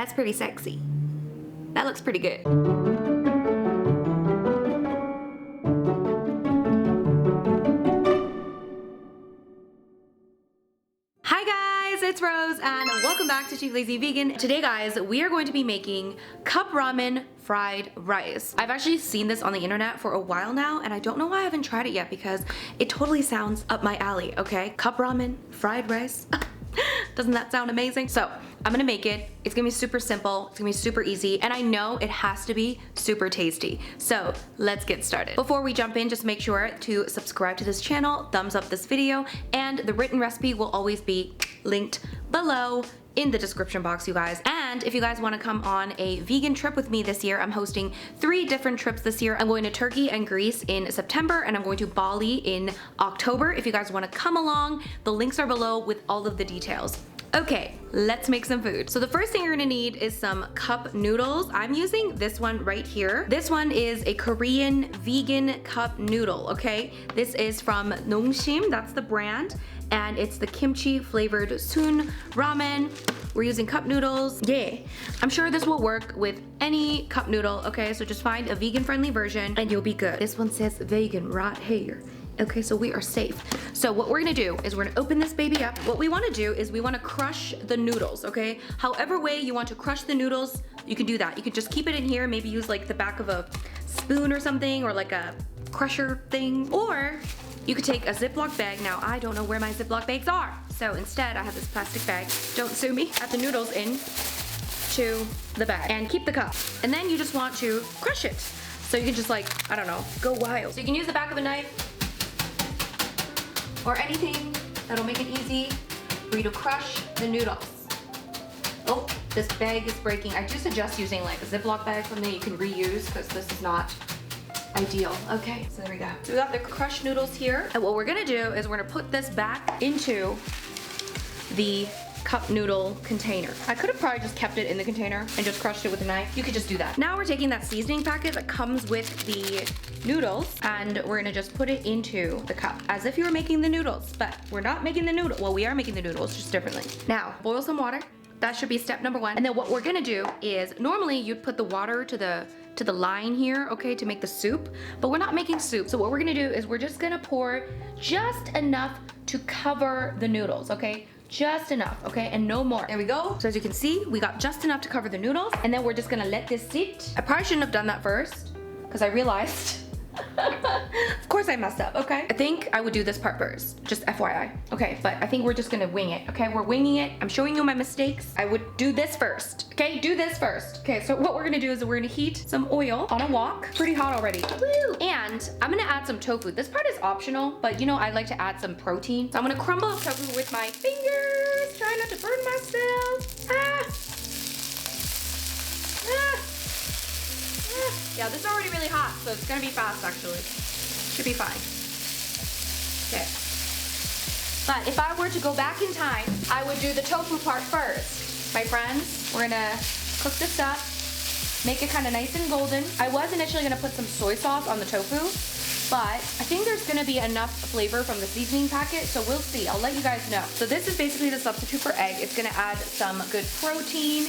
That's pretty sexy. That looks pretty good. Hi guys, it's Rose and welcome back to Chief Lazy Vegan. Today guys, we are going to be making cup ramen fried rice. I've actually seen this on the internet for a while now and I don't know why I haven't tried it yet because it totally sounds up my alley, okay? Cup ramen, fried rice. Doesn't that sound amazing? So I'm gonna make it. It's gonna be super simple. It's gonna be super easy. And I know it has to be super tasty. So let's get started. Before we jump in, just make sure to subscribe to this channel, thumbs up this video, and the written recipe will always be linked below in the description box, you guys. And if you guys want to come on a vegan trip with me this year, I'm hosting 3 different trips this year. I'm going to Turkey and Greece in September, and I'm going to Bali in October. If you guys want to come along, the links are below with all of the details. Okay, let's make some food. So the first thing you're gonna need is some cup noodles. I'm using this one right here. This one is a Korean vegan cup noodle, okay? This is from Nongshim, that's the brand, and it's the kimchi flavored sun ramen. We're using cup noodles. Yeah, I'm sure this will work with any cup noodle, okay? So just find a vegan friendly version and you'll be good. This one says vegan right here. Okay, so we are safe. So what we're gonna do is we're gonna open this baby up. What we wanna do is we wanna crush the noodles, okay? However way you want to crush the noodles, you can do that. You could just keep it in here, maybe use like the back of a spoon or something, or like a crusher thing. Or you could take a Ziploc bag. Now, I don't know where my Ziploc bags are. So instead, I have this plastic bag. Don't sue me. Add the noodles in to the bag and keep the cup. And then you just want to crush it. So you can just like, I don't know, go wild. So you can use the back of a knife or anything that'll make it easy for you to crush the noodles. Oh, this bag is breaking. I do suggest using like a Ziploc bag, something you can reuse because this is not ideal. Okay, so there we go. So we got the crushed noodles here. And what we're gonna do is we're gonna put this back into the cup noodle container. I could have probably just kept it in the container and just crushed it with a knife. You could just do that. Now we're taking that seasoning packet that comes with the noodles and we're gonna just put it into the cup as if you were making the noodles, but we're not making the noodle. Well, we are making the noodles just differently. Now, boil some water. That should be step number 1. And then what we're gonna do is normally you'd put the water to the line here, okay, to make the soup, but we're not making soup. So what we're gonna do is we're just gonna pour just enough to cover the noodles, okay? Just enough, okay, and no more. There we go. So as you can see, we got just enough to cover the noodles, and then we're just gonna let this sit. I probably shouldn't have done that first, because I realized, of course I messed up, okay? I think I would do this part first, just FYI. Okay, but I think we're just gonna wing it, okay? We're winging it. I'm showing you my mistakes. I would do this first, okay? Do this first. Okay, so what we're gonna do is we're gonna heat some oil on a wok. Pretty hot already. Woo! And I'm gonna add some tofu. This part is optional, but you know I like to add some protein. So I'm gonna crumble up tofu with my fingers. Try not to burn myself. Yeah, this is already really hot, so it's gonna be fast actually. Should be fine. Okay. But if I were to go back in time, I would do the tofu part first. My friends, we're gonna cook this up, make it kind of nice and golden. I was initially gonna put some soy sauce on the tofu, but I think there's gonna be enough flavor from the seasoning packet, so we'll see. I'll let you guys know. So this is basically the substitute for egg. It's gonna add some good protein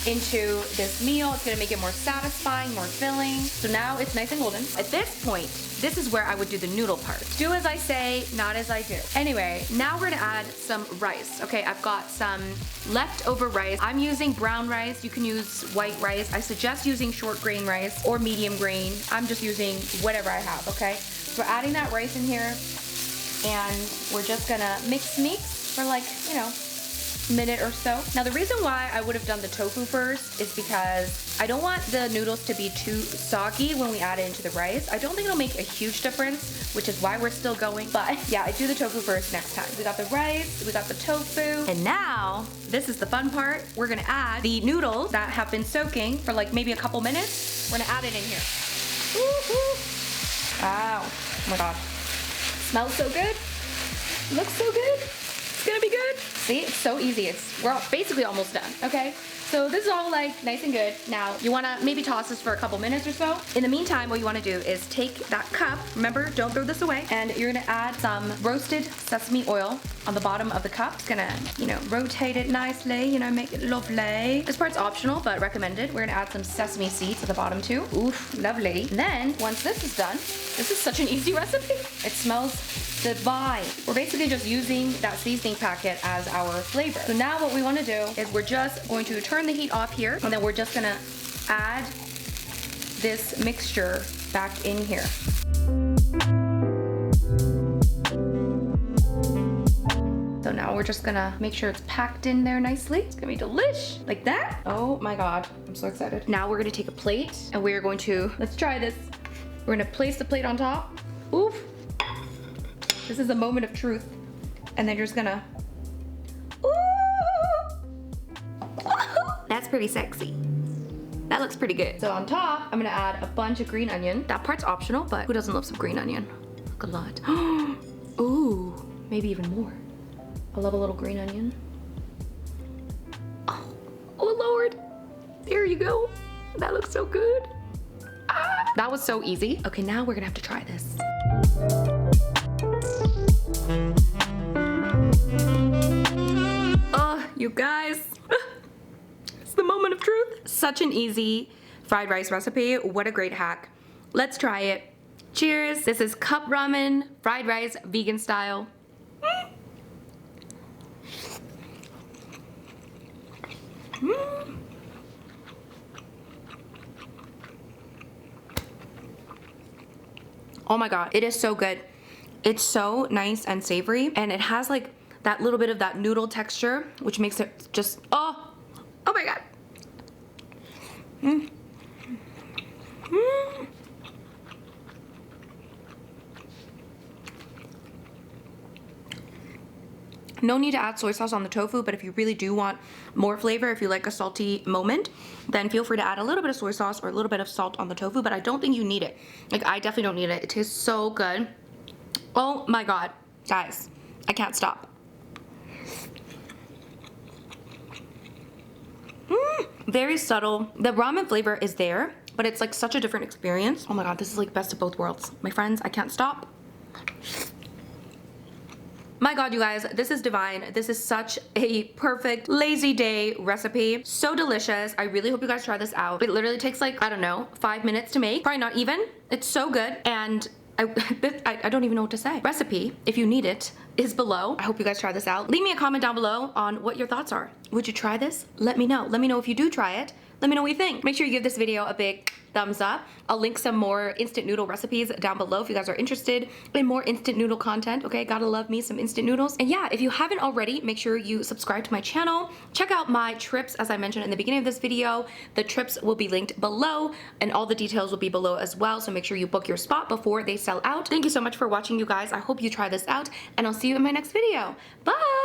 into this meal. It's gonna make it more satisfying, more filling. So now it's nice and golden. At this point, this is where I would do the noodle part. Do as I say, not as I do. Anyway, now we're gonna add some rice. Okay, I've got some leftover rice. I'm using brown rice. You can use white rice. I suggest using short grain rice or medium grain. I'm just using whatever I have, okay? So we're adding that rice in here and we're just gonna mix for like, you know, minute or so. Now the reason why I would have done the tofu first is because I don't want the noodles to be too soggy when we add it into the rice. I don't think it'll make a huge difference, which is why we're still going. But yeah, I do the tofu first next time. We got the rice, we got the tofu, and now this is the fun part. We're gonna add the noodles that have been soaking for like maybe a couple minutes. We're gonna add it in here. Wow, oh my god. Smells so good. Looks so good. It's gonna be good. See, it's so easy. We're basically almost done, okay? So this is all like nice and good. Now you wanna maybe toss this for a couple minutes or so. In the meantime, what you wanna do is take that cup, remember, don't throw this away, and you're gonna add some roasted sesame oil on the bottom of the cup. It's gonna, you know, rotate it nicely, you know, make it lovely. This part's optional, but recommended. We're gonna add some sesame seeds at the bottom too. Oof, lovely. And then, once this is done, this is such an easy recipe. It smells divine. We're basically just using that seasoning packet as our flavor. So now what we wanna do is we're just going to turn the heat off here, and then we're just gonna add this mixture back in here. So now we're just gonna make sure it's packed in there nicely. It's gonna be delish, like that. Oh my God, I'm so excited. Now we're gonna take a plate and we're going to, let's try this. We're gonna place the plate on top. Oof. This is a moment of truth. And then you're just gonna, ooh. That's pretty sexy. That looks pretty good. So on top, I'm gonna add a bunch of green onion. That part's optional, but who doesn't love some green onion? Look, a lot. Ooh, maybe even more. I love a little green onion. Oh Lord. There you go. That looks so good. Ah, that was so easy. Okay, now we're gonna have to try this. Oh, you guys. It's the moment of truth. Such an easy fried rice recipe. What a great hack. Let's try it. Cheers. This is cup ramen, fried rice, vegan style. Oh my God, it is so good. It's so nice and savory, and it has like that little bit of that noodle texture, which makes it just, oh my God. No need to add soy sauce on the tofu, but if you really do want more flavor, if you like a salty moment, then feel free to add a little bit of soy sauce or a little bit of salt on the tofu, but I don't think you need it. Like, I definitely don't need it. It tastes so good. Oh my God, guys, I can't stop. Very subtle. The ramen flavor is there, but it's like such a different experience. Oh my God, this is like best of both worlds. My friends, I can't stop. My God, you guys, this is divine. This is such a perfect lazy day recipe. So delicious. I really hope you guys try this out. It literally takes like, I don't know, 5 minutes to make. Probably not even. It's so good. And I don't even know what to say. Recipe, if you need it, is below. I hope you guys try this out. Leave me a comment down below on what your thoughts are. Would you try this? Let me know. Let me know if you do try it. Let me know what you think. Make sure you give this video a big thumbs up. I'll link some more instant noodle recipes down below if you guys are interested in more instant noodle content. Okay, gotta love me some instant noodles. And yeah, if you haven't already, make sure you subscribe to my channel. Check out my trips, as I mentioned in the beginning of this video. The trips will be linked below, and all the details will be below as well, so make sure you book your spot before they sell out. Thank you so much for watching, you guys. I hope you try this out, and I'll see you in my next video. Bye!